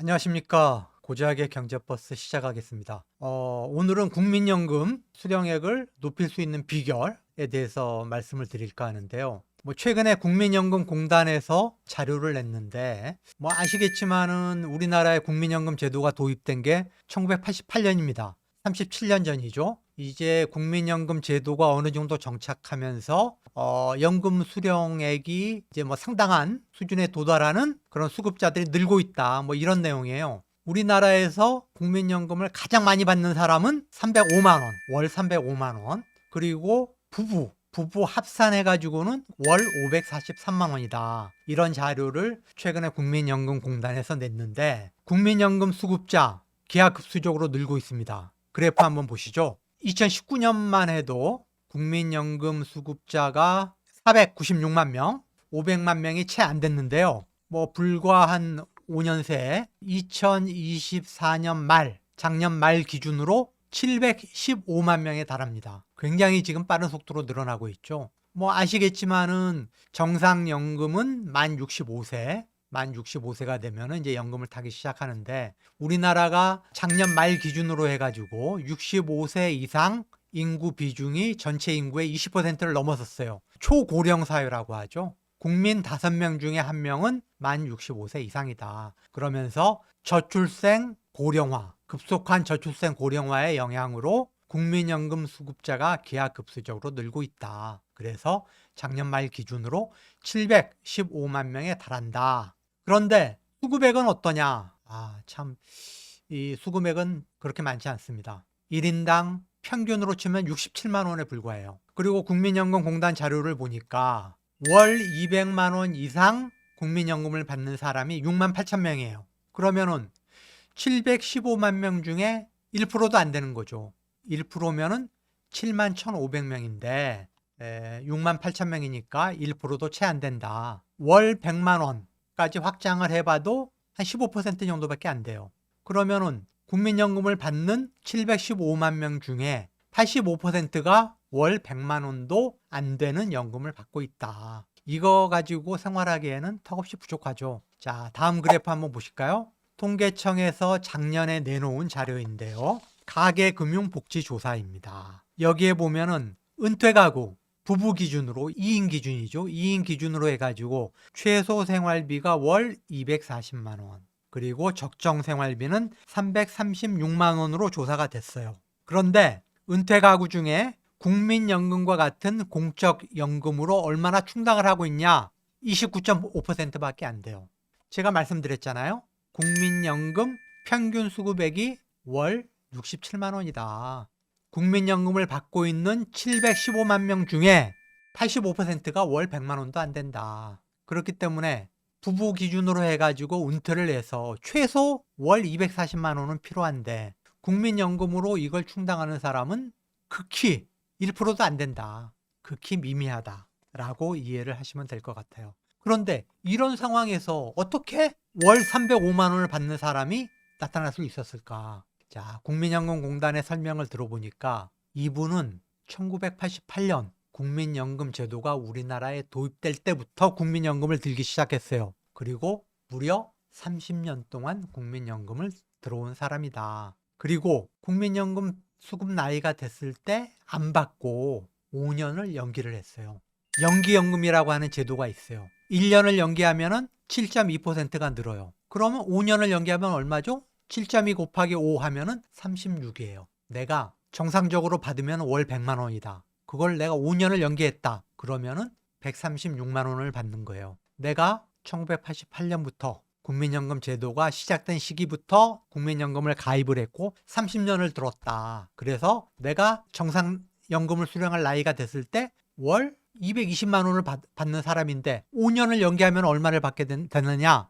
안녕하십니까. 고지학의 경제버스 시작하겠습니다. 오늘은 국민연금 수령액을 높일 수 있는 비결에 대해서 말씀을 드릴까 하는데요. 최근에 국민연금공단에서 자료를 냈는데, 아시겠지만은 우리나라의 국민연금 제도가 도입된 게 1988년입니다. 37년 전이죠. 이제 국민연금 제도가 어느 정도 정착하면서 연금 수령액이 이제 상당한 수준에 도달하는 그런 수급자들이 늘고 있다. 이런 내용이에요. 우리나라에서 국민연금을 가장 많이 받는 사람은 305만 원, 월 305만 원. 그리고 부부 합산해가지고는 월 543만 원이다. 이런 자료를 최근에 국민연금공단에서 냈는데, 국민연금 수급자 기하급수적으로 늘고 있습니다. 그래프 한번 보시죠. 2019년만 해도 국민연금 수급자가 496만 명, 500만 명이 채 안 됐는데요. 불과 한 5년 새 2024년 말, 작년 말 기준으로 715만 명에 달합니다. 굉장히 지금 빠른 속도로 늘어나고 있죠. 아시겠지만은 정상연금은 만 65세가 되면은 이제 연금을 타기 시작하는데, 우리나라가 작년 말 기준으로 해가지고 65세 이상 인구 비중이 전체 인구의 20%를 넘어섰어요. 초고령 사회라고 하죠. 국민 5명 중에 1명은 만 65세 이상이다. 그러면서 저출생 고령화, 급속한 저출생 고령화의 영향으로 국민연금 수급자가 기하급수적으로 늘고 있다. 그래서 작년 말 기준으로 715만 명에 달한다. 그런데 수급액은 어떠냐? 이 수급액은 그렇게 많지 않습니다. 1인당 평균으로 치면 67만 원에 불과해요. 그리고 국민연금공단 자료를 보니까 월 200만 원 이상 국민연금을 받는 사람이 6만 8천 명이에요. 그러면은 715만 명 중에 1%도 안 되는 거죠. 1%면은 7만 1,500명인데 6만 8천 명이니까 1%도 채 안 된다. 월 100만 원까지 확장을 해봐도 한 15% 정도밖에 안 돼요. 그러면은 국민연금을 받는 715만 명 중에 85%가 월 100만 원도 안 되는 연금을 받고 있다. 이거 가지고 생활하기에는 턱없이 부족하죠. 자, 다음 그래프 한번 보실까요? 통계청에서 작년에 내놓은 자료인데요. 가계금융복지조사입니다. 여기에 보면은 은퇴가구, 부부 기준으로 2인 기준이죠. 2인 기준으로 해가지고 최소 생활비가 월 240만 원, 그리고 적정 생활비는 336만 원으로 조사가 됐어요. 그런데 은퇴가구 중에 국민연금과 같은 공적연금으로 얼마나 충당을 하고 있냐? 29.5%밖에 안 돼요. 제가 말씀드렸잖아요. 국민연금 평균 수급액이 월 67만 원이다. 국민연금을 받고 있는 715만 명 중에 85%가 월 100만 원도 안 된다. 그렇기 때문에 부부 기준으로 해가지고 은퇴를 해서 최소 월 240만 원은 필요한데, 국민연금으로 이걸 충당하는 사람은 극히 1%도 안 된다. 극히 미미하다라고 이해를 하시면 될 것 같아요. 그런데 이런 상황에서 어떻게 월 305만 원을 받는 사람이 나타날 수 있었을까? 자, 국민연금공단의 설명을 들어보니까 이분은 1988년 국민연금 제도가 우리나라에 도입될 때부터 국민연금을 들기 시작했어요. 그리고 무려 30년 동안 국민연금을 들어온 사람이다. 그리고 국민연금 수급 나이가 됐을 때 안 받고 5년을 연기를 했어요. 연기연금이라고 하는 제도가 있어요. 1년을 연기하면 7.2%가 늘어요. 그러면 5년을 연기하면 얼마죠? 7.2 곱하기 5 하면은 36이에요. 내가 정상적으로 받으면 월 100만 원이다. 그걸 내가 5년을 연기했다. 그러면은 136만 원을 받는 거예요. 내가 1988년부터 국민연금 제도가 시작된 시기부터 국민연금을 가입을 했고 30년을 들었다. 그래서 내가 정상연금을 수령할 나이가 됐을 때 월 220만 원을 받는 사람인데 5년을 연기하면 얼마를 받게 되느냐?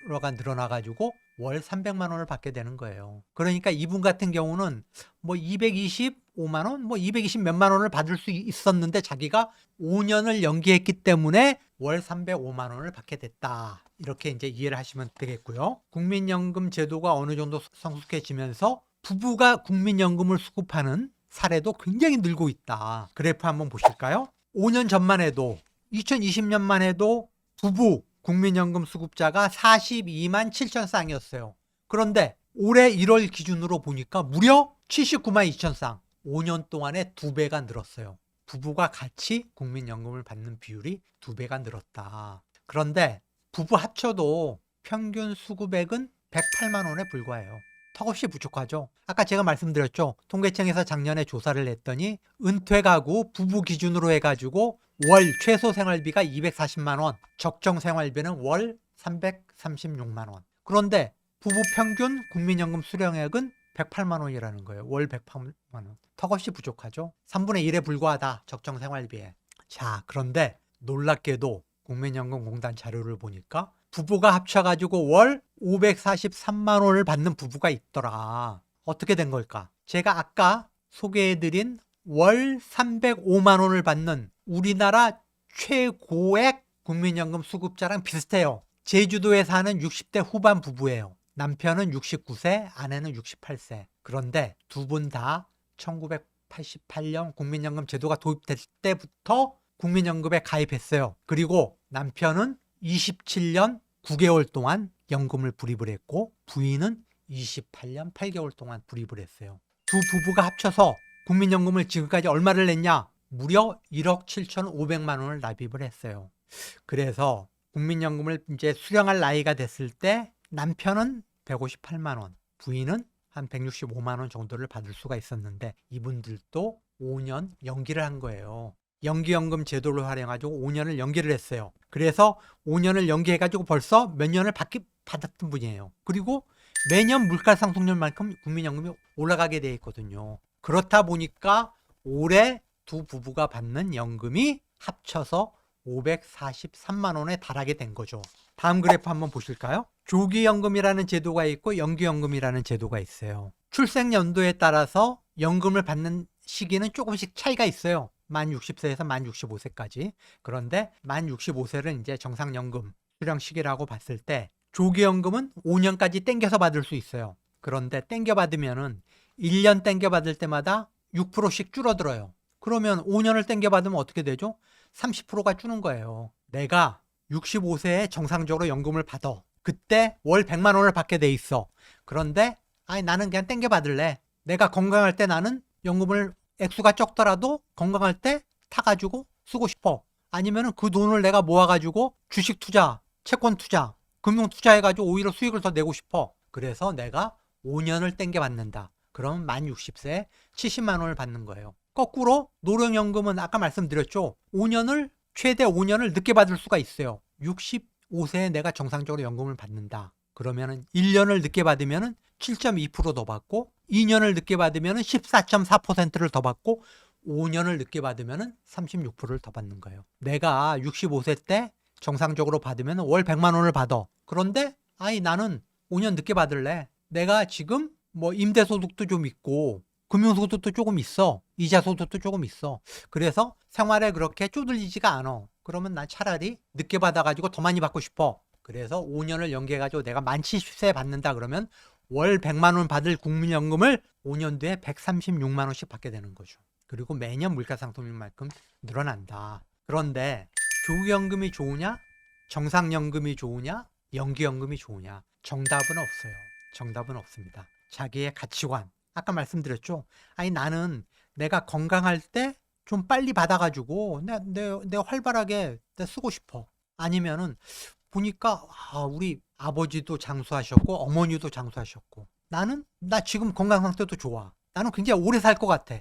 36%가 늘어나가지고 월 300만 원을 받게 되는 거예요. 그러니까 이분 같은 경우는 225만 원, 220 몇만 원을 받을 수 있었는데 자기가 5년을 연기했기 때문에 월 305만 원을 받게 됐다. 이렇게 이제 이해를 하시면 되겠고요. 국민연금 제도가 어느 정도 성숙해지면서 부부가 국민연금을 수급하는 사례도 굉장히 늘고 있다. 그래프 한번 보실까요? 5년 전만 해도 2020년만 해도 부부 국민연금 수급자가 42만 7천 쌍이었어요. 그런데 올해 1월 기준으로 보니까 무려 79만 2천 쌍. 5년 동안에 2배가 늘었어요. 부부가 같이 국민연금을 받는 비율이 2배가 늘었다. 그런데 부부 합쳐도 평균 수급액은 108만 원에 불과해요. 턱없이 부족하죠. 아까 제가 말씀드렸죠. 통계청에서 작년에 조사를 했더니 은퇴 가구 부부 기준으로 해가지고 월 최소 생활비가 240만 원, 적정 생활비는 월 336만 원. 그런데 부부 평균 국민연금 수령액은 108만 원이라는 거예요. 월 108만 원. 턱없이 부족하죠. 3분의 1에 불과하다. 적정 생활비에. 자, 그런데 놀랍게도 국민연금공단 자료를 보니까 부부가 합쳐가지고 월 543만 원을 받는 부부가 있더라. 어떻게 된 걸까? 제가 아까 소개해드린 월 305만 원을 받는 우리나라 최고액 국민연금 수급자랑 비슷해요. 제주도에 사는 60대 후반 부부예요. 남편은 69세, 아내는 68세. 그런데 두 분 다 1988년 국민연금 제도가 도입될 때부터 국민연금에 가입했어요. 그리고 남편은 27년 9개월 동안 연금을 불입을 했고 부인은 28년 8개월 동안 불입을 했어요. 두 부부가 합쳐서 국민연금을 지금까지 얼마를 냈냐? 무려 1억 7,500만 원을 납입을 했어요. 그래서 국민연금을 이제 수령할 나이가 됐을 때 남편은 158만 원, 부인은 한 165만 원 정도를 받을 수가 있었는데 이분들도 5년 연기를 한 거예요. 연기연금 제도를 활용해가지고 5년을 연기를 했어요. 그래서 5년을 연기해가지고 벌써 몇 년을 받았던 분이에요. 그리고 매년 물가상승률만큼 국민연금이 올라가게 돼 있거든요. 그렇다 보니까 올해 두 부부가 받는 연금이 합쳐서 543만 원에 달하게 된 거죠. 다음 그래프 한번 보실까요? 조기연금이라는 제도가 있고 연기연금이라는 제도가 있어요. 출생연도에 따라서 연금을 받는 시기는 조금씩 차이가 있어요. 만 60세에서 만 65세까지. 그런데 만 65세를 이제 정상연금 수령 시기라고 봤을 때 조기연금은 5년까지 땡겨서 받을 수 있어요. 그런데 땡겨 받으면은 1년 땡겨 받을 때마다 6%씩 줄어들어요. 그러면 5년을 땡겨 받으면 어떻게 되죠? 30%가 주는 거예요. 내가 65세에 정상적으로 연금을 받아. 그때 월 100만 원을 받게 돼 있어. 그런데 아니 나는 그냥 땡겨 받을래. 내가 건강할 때 나는 연금을 액수가 적더라도 건강할 때 타가지고 쓰고 싶어. 아니면은 그 돈을 내가 모아가지고 주식 투자, 채권 투자, 금융 투자해가지고 오히려 수익을 더 내고 싶어. 그래서 내가 5년을 땡겨 받는다. 그러면 만 60세에 70만 원을 받는 거예요. 거꾸로 노령연금은 아까 말씀드렸죠. 최대 5년을 늦게 받을 수가 있어요. 65세에 내가 정상적으로 연금을 받는다. 그러면은 1년을 늦게 받으면은 7.2% 더 받고 2년을 늦게 받으면은 14.4%를 더 받고 5년을 늦게 받으면은 36%를 더 받는 거예요. 내가 65세 때 정상적으로 받으면 월 100만 원을 받아. 그런데 아니 나는 5년 늦게 받을래. 내가 지금 뭐 임대소득도 좀 있고 금융소득도 조금 있어. 이자소득도 조금 있어. 그래서 생활에 그렇게 쪼들리지가 않아. 그러면 난 차라리 늦게 받아가지고 더 많이 받고 싶어. 그래서 5년을 연기해가지고 내가 만 70세에 받는다 그러면 월 100만 원 받을 국민연금을 5년 뒤에 136만 원씩 받게 되는 거죠. 그리고 매년 물가상승률만큼 늘어난다. 그런데 조기연금이 좋으냐? 정상연금이 좋으냐? 연기연금이 좋으냐? 정답은 없어요. 정답은 없습니다. 자기의 가치관. 아까 말씀드렸죠. 아니 나는 내가 건강할 때 좀 빨리 받아가지고 내가 활발하게 쓰고 싶어. 아니면은 보니까 우리 아버지도 장수하셨고 어머니도 장수하셨고 나 지금 건강 상태도 좋아. 나는 굉장히 오래 살 것 같아.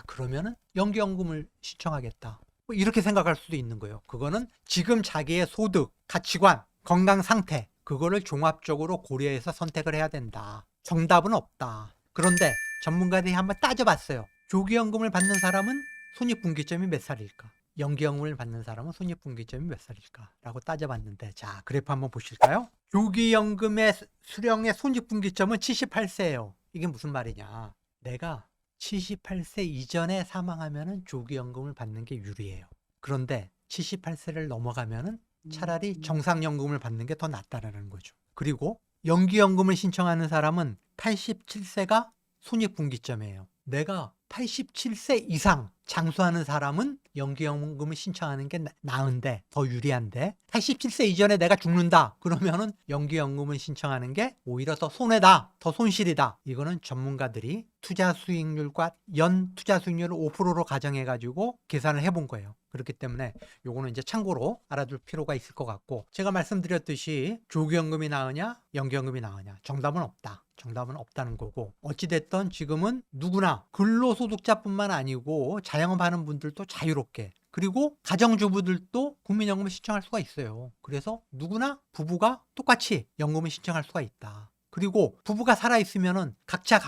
그러면은 연기연금을 신청하겠다. 뭐 이렇게 생각할 수도 있는 거예요. 그거는 지금 자기의 소득, 가치관, 건강 상태 그거를 종합적으로 고려해서 선택을 해야 된다. 정답은 없다. 그런데 전문가들이 한번 따져봤어요. 조기연금을 받는 사람은 손익분기점이 몇 살일까? 연기연금을 받는 사람은 손익분기점이 몇 살일까? 라고 따져봤는데 자 그래프 한번 보실까요? 조기연금의 수령의 손익분기점은 78세예요. 이게 무슨 말이냐? 내가 78세 이전에 사망하면은 조기연금을 받는 게 유리해요. 그런데 78세를 넘어가면은 차라리 정상연금을 받는 게 더 낫다라는 거죠. 그리고 연기연금을 신청하는 사람은 87세가 손익분기점이에요. 내가 87세 이상 장수하는 사람은 연기연금을 신청하는 게 나은데, 더 유리한데, 87세 이전에 내가 죽는다 그러면은 연기연금을 신청하는 게 오히려 더 손해다, 더 손실이다. 이거는 전문가들이 투자 수익률과 연 투자 수익률을 5%로 가정해 가지고 계산을 해본 거예요. 그렇기 때문에 요거는 이제 참고로 알아둘 필요가 있을 것 같고, 제가 말씀드렸듯이 조기연금이 나으냐 연기연금이 나으냐, 정답은 없다. 정답은 없다는 거고, 어찌됐든 지금은 누구나 근로소득자뿐만 아니고 자영업하는 분들도 자유롭게, 그리고 가정주부들도 국민연금을 신청할 수가 있어요. 그래서 누구나 부부가 똑같이 연금을 신청할 수가 있다. 그리고 부부가 살아있으면은 각자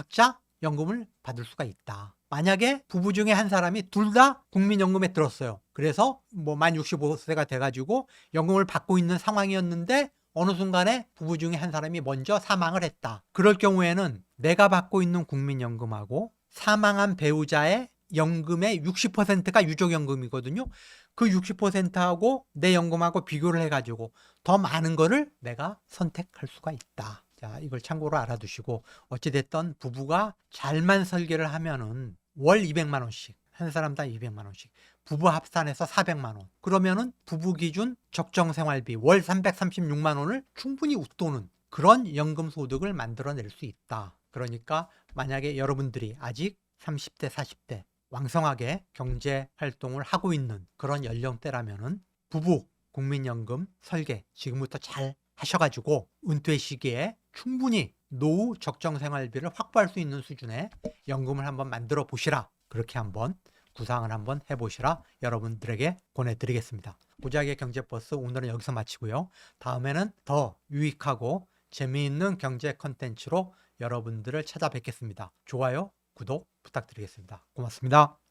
연금을 받을 수가 있다. 만약에 부부 중에 한 사람이 둘 다 국민연금에 들었어요. 그래서 만 65세가 돼가지고 연금을 받고 있는 상황이었는데 어느 순간에 부부 중에 한 사람이 먼저 사망을 했다. 그럴 경우에는 내가 받고 있는 국민연금하고 사망한 배우자의 연금의 60%가 유족연금이거든요. 그 60%하고 내 연금하고 비교를 해가지고 더 많은 거를 내가 선택할 수가 있다. 자, 이걸 참고로 알아두시고, 어찌됐든 부부가 잘만 설계를 하면은 월 200만 원씩, 한 사람당 200만 원씩, 부부 합산해서 400만 원. 그러면은 부부 기준 적정 생활비 월 336만 원을 충분히 웃도는 그런 연금 소득을 만들어낼 수 있다. 그러니까 만약에 여러분들이 아직 30대, 40대 왕성하게 경제 활동을 하고 있는 그런 연령대라면은 부부 국민연금 설계 지금부터 잘 하셔가지고 은퇴 시기에 충분히 노후 적정 생활비를 확보할 수 있는 수준의 연금을 한번 만들어 보시라. 그렇게 한번 구상을 한번 해보시라 여러분들에게 권해드리겠습니다. 고작의 경제버스 오늘은 여기서 마치고요. 다음에는 더 유익하고 재미있는 경제 컨텐츠로 여러분들을 찾아뵙겠습니다. 좋아요, 구독 부탁드리겠습니다. 고맙습니다.